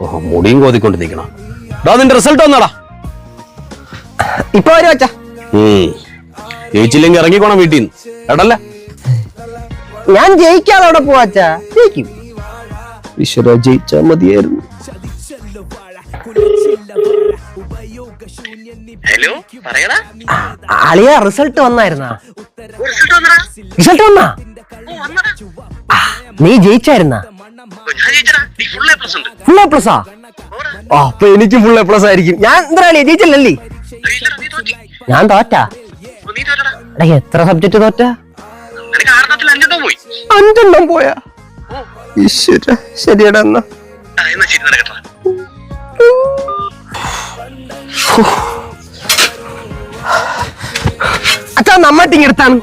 ഓഹോ, മുടിയും കോതിക്കൊണ്ട് നിൽക്കണം. നിന്റെ റിസൾട്ട് വന്നാടാ. ഇപ്പൊ വരും അച്ഛാ. ജയിച്ചില്ലെങ്കിൽ ഇറങ്ങിക്കോണം വീട്ടിൽ നിന്ന് കേട്ടല്ലേ. ഞാൻ ജയിക്കാതെ അവിടെ പോവാ അച്ഛാ. ജയിക്കും. ഈശ്വര, ജയിച്ചാ മതിയായിരുന്നു. ഹലോ, പറയടാ. അളിയ റിസൾട്ട് വന്നായിരുന്നാ? റിസൾട്ട് വന്നാ? നീ ജയിച്ചായിരുന്നാ? Full A പ്ലസാ? അപ്പൊ എനിക്ക് ഫുൾ എ പ്ലസ് ആയിരിക്കും. ഞാൻ എന്താ ജയിച്ചില്ലല്ലേ? ഞാൻ തോറ്റാ. എത്ര സബ്ജക്ട് തോറ്റാ? 5 പോയാ? ഈശ്വര, ശരിയടാ. എന്നാ അച്ഛാ, നമ്മട്ടിങ് എടുത്താണ്.